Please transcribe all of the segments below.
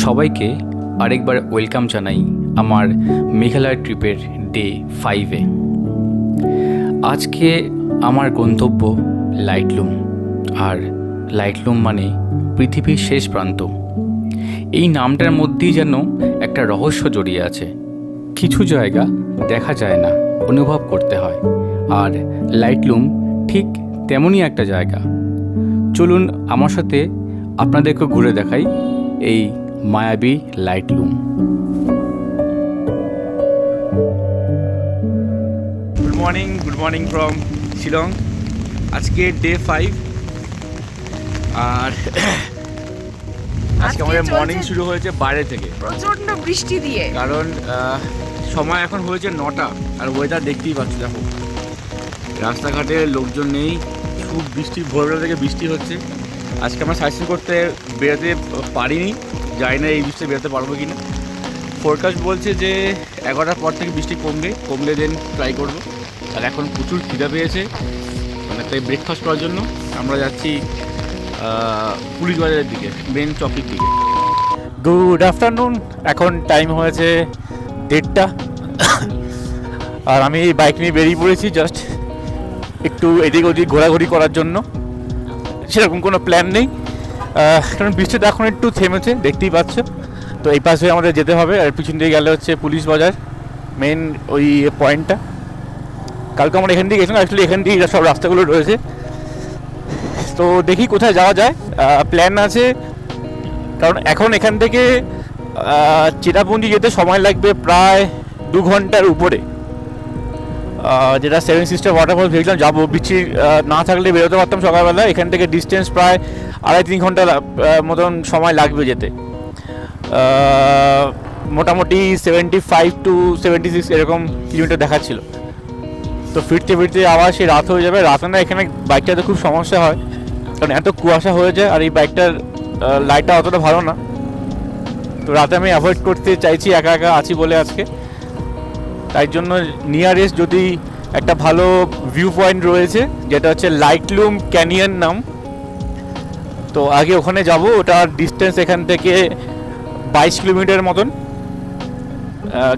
সবাইকে আরেকবার ওয়েলকাম জানাই আমার মেঘালয় ট্রিপের ডে 5-এ। আজকে আমার গন্তব্য লাইটলুম, আর লাইটলুম মানে পৃথিবীর শেষ প্রান্ত। এই নামটার মধ্যেই যেন একটা রহস্য জড়িয়ে আছে। কিছু জায়গা দেখা যায় না, অনুভব করতে হয়, আর লাইটলুম ঠিক তেমনই একটা জায়গা। চলুন আমার সাথে আপনাদেরকে ঘুরে দেখাই এই মায়াবী Laitlum. Good morning from Shillong. আজকে ডে 5, আর আজকে আমাদের মর্নিং শুরু হয়েছে বাইরে থেকে প্রচন্ড বৃষ্টি দিয়ে। কারণ সময় এখন হয়েছে 9টা, আর ওয়েদার দেখতেই পাচ্ছি। দেখো রাস্তাঘাটে লোকজন নেই, খুব বৃষ্টি, ভোরবেলা থেকে বৃষ্টি হচ্ছে। আজকে আমরা সাইক্লিং করতে বেরোতে পারিনি, জানি না এই বৃষ্টি বেরোতে পারবো কি না। ফোরকাস্ট বলছে যে 11টার পর থেকে বৃষ্টি কমলে দেন ট্রাই করবো। আর এখন প্রচুর খিদে পেয়েছে, মানে তাই ব্রেকফাস্ট করার জন্য আমরা যাচ্ছি পুলিশ বাজারের দিকে, মেন চকের দিকে। গুড আফটারনুন, এখন টাইম হয়েছে 1:30, আর আমি বাইক নিয়ে বেরিয়ে পড়েছি জাস্ট একটু এদিক ওদিক ঘোরাঘুরি করার জন্য। সেরকম কোনো প্ল্যান নেই, কারণ বৃষ্টিটা এখন একটু থেমেছে, দেখতেই পাচ্ছ। তো এই পাশে আমাদের যেতে হবে, আর পিছন দিয়ে গেলে হচ্ছে পুলিশ বাজার, মেন ওই পয়েন্টটা। কালকে আমরা এখান দিয়ে গেছিলাম, অ্যাকচুয়ালি এখান দিয়ে সব রাস্তাগুলো রয়েছে। তো দেখি কোথায় যাওয়া যায়, প্ল্যান আছে। কারণ এখন এখান থেকে চেরাপুঞ্জি যেতে সময় লাগবে প্রায় 2 ঘন্টার উপরে। যেটা 7 সিস্টার ওয়াটারফল ভেবেছিলাম যাবো, বৃষ্টি না থাকলে বেরোতে পারতাম সকালবেলা। এখান থেকে ডিস্টেন্স প্রায় 2.5-3 ঘন্টা মতন সময় লাগবে যেতে। মোটামুটি 75 to 76 এরকম কিলোমিটার দেখাচ্ছিল। তো ফিরতে ফিরতে আবার সেই রাত হয়ে যাবে। রাতে না এখানে বাইকটাতে খুব সমস্যা হয়, কারণ এত কুয়াশা হয়ে যায়, আর এই বাইকটার লাইটটা অতটা ভালো না। তো রাতে আমি অ্যাভয়েড করতে চাইছি, একা একা আছি বলে আজকে। তাই জন্য নিয়ারেস্ট যদি একটা ভালো ভিউ পয়েন্ট রয়েছে, যেটা হচ্ছে লাইটলুম ক্যানিয়ন নাম, তো আগে ওখানে যাব। ওটার ডিস্টেন্স এখান থেকে 22 কিলোমিটার মতন।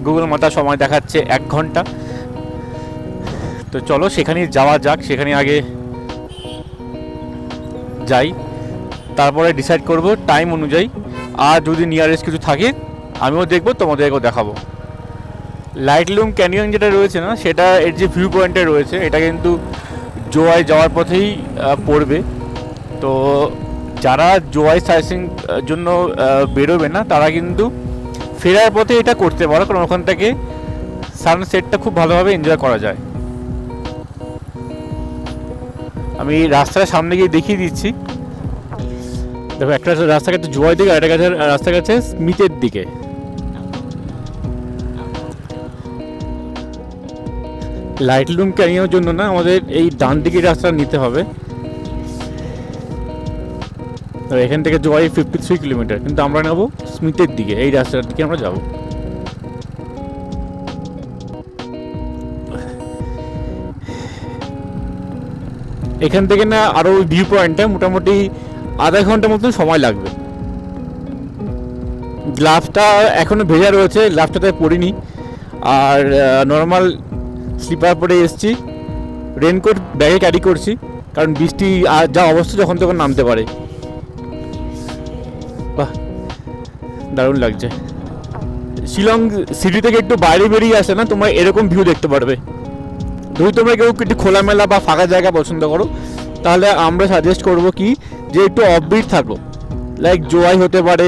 গুগল ম্যাপে সময় দেখাচ্ছে 1 ঘন্টা। তো চলো সেখানেই যাওয়া যাক, সেখানে আগে যাই, তারপরে ডিসাইড করব টাইম অনুযায়ী। আর যদি নিয়ারেস্ট কিছু থাকে আমিও দেখবো, তোমাদেরকেও দেখাবো। লাইটলুম ক্যানিয়ন যেটা রয়েছে না, সেটা এর যে ভিউ পয়েন্টটা রয়েছে, এটা কিন্তু জোয়াই যাওয়ার পথেই পড়বে। তো যারা জোয়াই সাইক্লিং জন্য বেরোবে না, তারা কিন্তু ফেরার পথে এটা করতে পারো, কারণ ওখান থেকে সানসেটটা খুব ভালোভাবে এনজয় করা যায়। আমি রাস্তার সামনে গিয়ে দেখিয়ে দিচ্ছি। দেখো, একটা রাস্তা গেছে জোয়াই দিকে, আর একটা রাস্তা গেছে স্মিথের দিকে। লাইটলুম ক্যানিয়নের জন্য না আমাদের এই ডান দিকের রাস্তা নিতে হবে। এখান থেকে জোয়াই 53 কিলোমিটার, কিন্তু আমরা নেবো স্মিথের দিকে, এই রাস্তার দিকে আমরা যাব। এখান থেকে না আরো ভিউ পয়েন্টটা মোটামুটি আধা ঘন্টার মতন সময় লাগবে। গ্লাভসটা এখনো ভেজা রয়েছে, গ্লাভসটাতে পরিনি, আর নর্মাল স্লিপার পরে এসছি। রেনকোট ব্যাগে ক্যারি করছি, কারণ বৃষ্টি আর যা অবস্থা যখন তখন নামতে পারে। বাহ, দারুণ লাগছে। শিলং সিটি থেকে একটু বাইরে বেরিয়ে আসে না, তোমরা এরকম ভিউ দেখতে পারবে। যদি তোমরা কেউ একটু খোলামেলা বা ফাঁকা জায়গা পছন্দ করো, তাহলে আমরা সাজেস্ট করবো কি, যে একটু অফবিট থাকো। লাইক জোয়াই হতে পারে,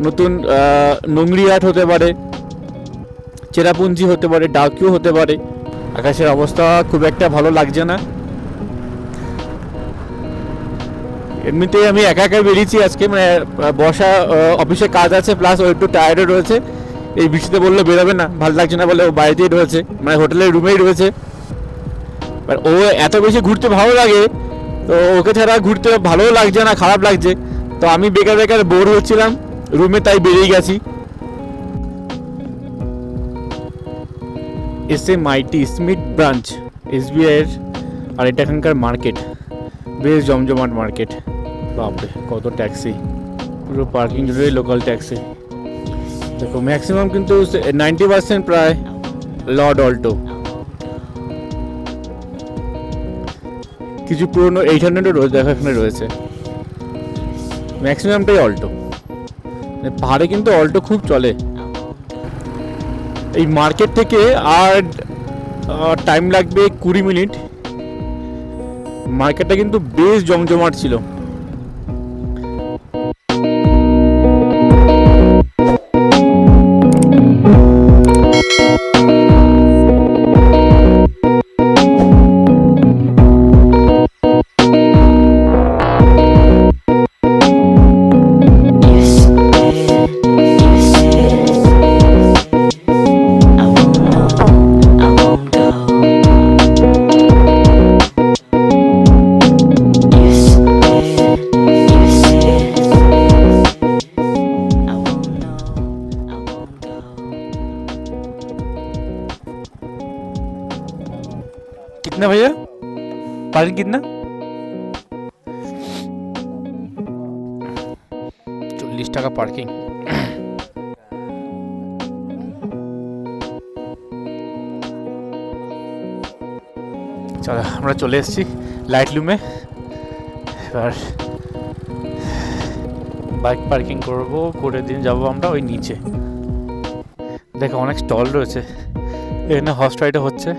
নতুন নোংরিহাট হতে পারে, চেরাপুঞ্জি হতে পারে, ডাউকিও হতে পারে। আকাশের অবস্থা খুব একটা ভালো লাগছে না। এমনিতেই আমি একা একা বেরিয়েছি আজকে, মানে বসা অফিসে কাজ আছে, প্লাস ও একটু টায়ার্ডও রয়েছে। এই বৃষ্টিতে বললে বেরোবে না, ভালো লাগছে না বলে ও বাড়িতেই রয়েছে, মানে হোটেলের রুমেই রয়েছে। ও এত বেশি ঘুরতে ভালো লাগে, তো ওকে ছাড়া ঘুরতে ভালোও লাগছে না, খারাপ লাগছে। তো আমি বেকার বেকার বোর হচ্ছিলাম রুমে, তাই বেরিয়ে গেছি। এসে মাইটি স্মিথ ব্রাঞ্চ SBI এর, আর এটা এখানকার মার্কেট বেশ জমজমাট মার্কেট। বাপরে কত ট্যাক্সি! পুরো পার্কিং জুড়ে লোকাল ট্যাক্সি। দেখো ম্যাক্সিমাম কিন্তু 90% প্রায় লর্ড অল্টো, কিছু পুরনো 800 রোজ দেখা এখানে রয়েছে, ম্যাক্সিমামটাই অল্টো। পাহাড়ে কিন্তু অল্টো খুব চলে। এই মার্কেট থেকে আর টাইম লাগবে 20 মিনিট। মার্কেটটা কিন্তু বেশ জমজমাট ছিল। कितना भैया पार्किंग कितना? 40 টাকা পার্কিং। চলো আমরা চলে এসেছি লাইট লুমে। এবার বাইক পার্কিং করবো, করে দিন যাবো আমরা ওই নিচে। দেখো অনেক স্টল রয়েছে এখানে, হর্স রাইডও হচ্ছে।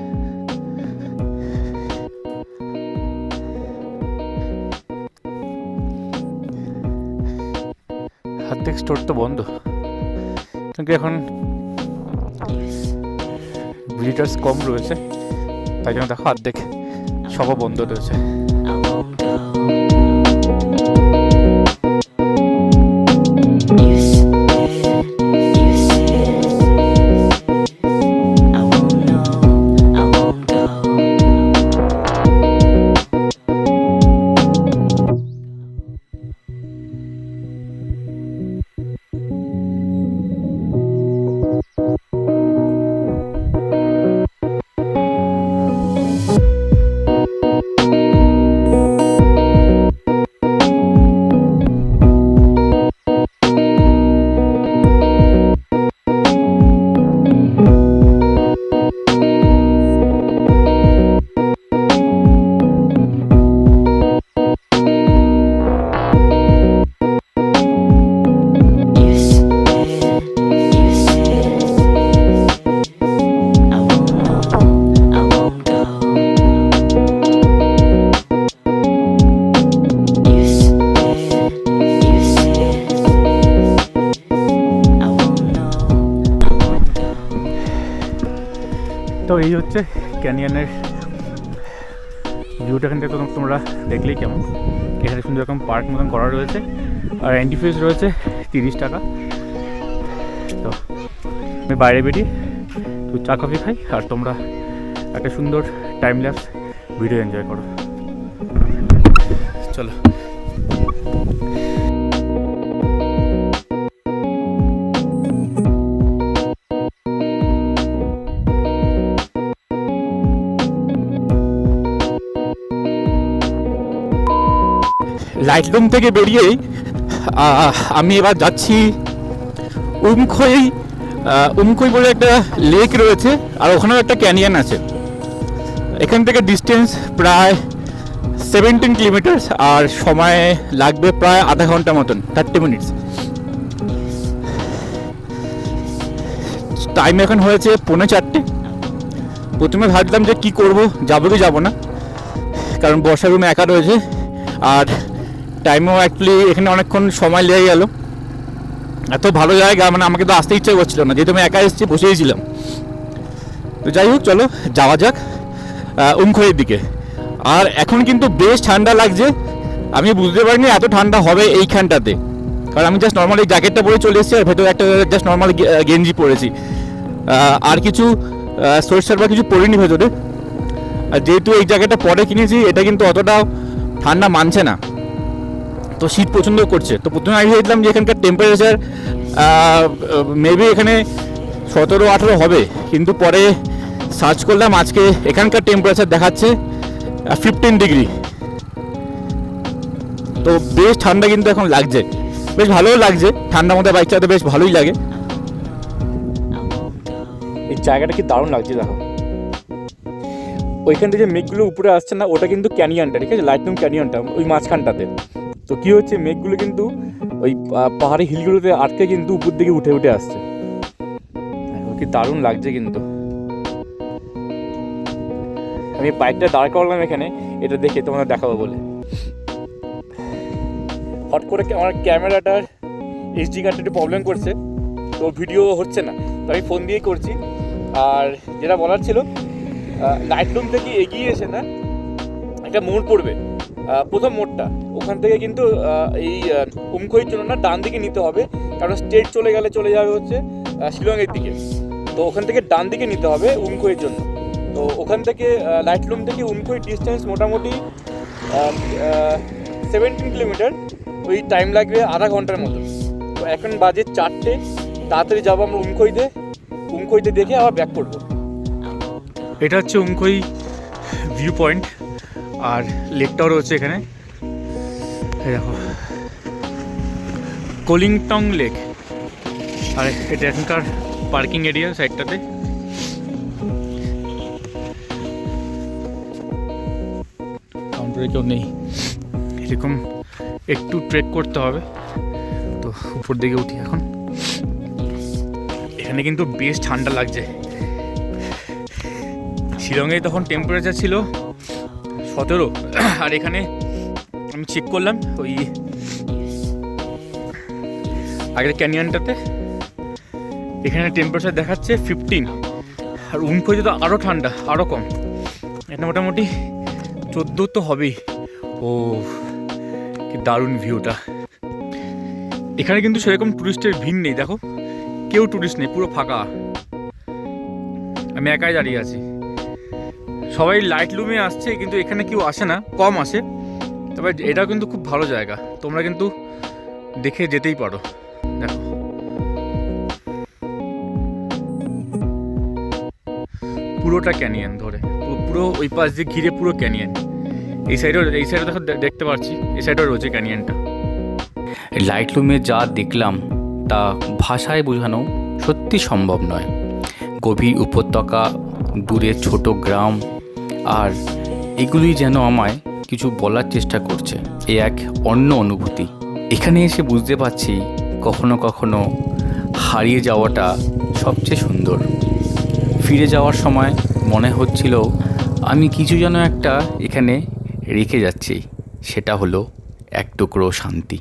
হার্টেক স্টোর তো বন্ধ, কিন্তু এখন ভিজিটার্স কম রয়েছে, তাই জন্য দেখো অর্ধেক সবও বন্ধ রয়েছে। তো এই হচ্ছে ক্যানিয়নের ভিউটা। এখান থেকে তো তোমরা দেখলেই কেমন, এখানে সুন্দর রকম পার্ক মতন করা রয়েছে, আর এন্ট্রি ফিস রয়েছে 30 টাকা। তো আমি বাইরে বেরিয়ে একটু চা কফি খাই, আর তোমরা একটা সুন্দর টাইম ল্যাপস ভিডিও এনজয় করো। চলো লাইট লুম থেকে বেরিয়েই আমি এবার যাচ্ছি উমখই বলে একটা লেক রয়েছে, আর ওখানেও একটা ক্যানিয়ন আছে। এখান থেকে ডিস্টেন্স প্রায় 17 কিলোমিটার, আর সময় লাগবে প্রায় আধা ঘন্টা মতন, 30 মিনিটস। টাইম এখন হয়েছে 3:45। প্রথমে ভাবলাম যে কি করব, যাবো কি যাবো না, কারণ বর্ষা রুমে একা রয়েছে, আর টাইমও অ্যাকচুয়ালি এখানে অনেকক্ষণ সময় লেগে গেল। এত ভালো জায়গা, মানে আমাকে তো আসতে ইচ্ছা করছিল না, যেহেতু আমি একা এসেছি, বসেইছিলাম। তো যাই হোক, চলো যাওয়া যাক উমখইয়ের দিকে। আর এখন কিন্তু বেশ ঠান্ডা লাগছে, আমি বুঝতে পারিনি এত ঠান্ডা হবে এইখানটাতে, কারণ আমি জাস্ট নর্মালি জ্যাকেটটা পরে চলে এসেছি, আর ভেতরে একটা জাস্ট নর্মাল গেঞ্জি পরেছি, আর কিছু সরিষার বা কিছু পরিনি ভেতরে। আর যেহেতু এই জ্যাকেটটা পরে কিনেছি, এটা কিন্তু অতটাও ঠান্ডা মানছে না, তো শীত পছন্দ করছে। তো প্রথমে আমি ভেবেছিলাম যে এখানকার টেম্পারেচার মেবি এখানে 17-18 হবে, কিন্তু পরে সার্চ করলাম, আজকে এখানকার টেম্পারেচার দেখাচ্ছে 15 ডিগ্রি। তো বেশ ঠান্ডা কিন্তু এখন লাগছে। বেশ ভালোও লাগছে, ঠান্ডার মধ্যে বাইক চালাতে বেশ ভালোই লাগে। এই জায়গাটা কি দারুণ লাগছে দেখো। ওইখান থেকে যে মেঘগুলো উপরে আসছে না, ওটা কিন্তু ক্যানিয়নটা, ঠিক আছে, লাইটলুম ক্যানিয়নটা ওই মাঝখানটাতে। তো কী হচ্ছে, মেঘগুলো কিন্তু ওই পাহাড়ি হিলগুলোতে আটকে কিন্তু উপর দিকে উঠে উঠে আসছে। দেখো কি দারুণ লাগছে কিন্তু। আমি বাইকটা দাঁড় করলাম এখানে এটা দেখে তোমাদের দেখাবো বলে। হট করে আমার ক্যামেরাটার এইচডি কার্ডটা একটু প্রবলেম করছে, তো ভিডিও হচ্ছে না, তো আমি ফোন দিয়ে করছি। আর যেটা বলার ছিল, লাইটলুম থেকে এগিয়ে এসে না একটা মোড় পড়বে, প্রথম মোড়টা, ওখান থেকে কিন্তু এই উমখইয়ের জন্য না ডান দিকে নিতে হবে, কারণ স্ট্রেট চলে যাবে হচ্ছে শিলংয়ের দিকে। তো ওখান থেকে ডান দিকে নিতে হবে উমখইয়ের জন্য। তো ওখান থেকে লাইটলুম থেকে উমখই ডিস্টেন্স মোটামুটি 17 কিলোমিটার, ওই টাইম লাগবে আধা ঘন্টার মতো। তো এখন বাজে 4টে, তাড়াতাড়ি যাবো আমরা উমখইতে দেখে আবার ব্যাক করবো। এটা হচ্ছে উমখই ভিউ পয়েন্ট, আর লেকটাও রয়েছে এখানে। এই দেখো কলিংটং লেক, আর এটা এখানকার পার্কিং এরিয়া সাইডটাতে। কাউন্টারে কেউ নেই, এরকম একটু ট্রেক করতে হবে। তো উপর দিকে উঠি এখন। এখানে কিন্তু বেশ ঠান্ডা লাগছে। শিলংয়ে তখন টেম্পারেচার ছিল 17, আর এখানে আমি চেক করলাম ওই আগের ক্যানিয়নটাতে, এখানে টেম্পারেচার দেখাচ্ছে 15, আর উমখইতে তো আরও ঠান্ডা, আরও কম, এটা মোটামুটি 14 তো হবেই। ও কি দারুণ ভিউটা। এখানে কিন্তু সেরকম টুরিস্টের ভিড় নেই, দেখো কেউ টুরিস্ট নেই, পুরো ফাঁকা। আমি একাই দাঁড়িয়ে আছি। সবাই লাইটলুমে আসছে, কিন্তু এখানে কেউ আসে না, কম আসে। তবে এটা কিন্তু খুব ভালো জায়গা, তোমরা কিন্তু দেখে যেতেই পারো। দেখো পুরোটা ক্যানিয়ন ধরে, পুরো ওই পাশ দিয়ে ঘিরে পুরো ক্যানিয়ন। এই সাইডে দেখো দেখতে পাচ্ছি, এই সাইডেও রয়েছে ক্যানিয়নটা। লাইটলুমে যা দেখলাম তা ভাষায় বোঝানো সত্যি সম্ভব নয়। গভীর উপত্যকা, দূরে ছোট গ্রাম, আর এগুলি যেন আমায় কিছু বলার চেষ্টা করছে। এ এক অন্য অনুভূতি। এখানে এসে বুঝতে পারছি কখনো কখনো হারিয়ে যাওয়াটা সবচেয়ে সুন্দর। ফিরে যাওয়ার সময় মনে হচ্ছিল আমি কিছু যেন একটা এখানে রেখে যাচ্ছি, সেটা হলো এক টুকরো শান্তি।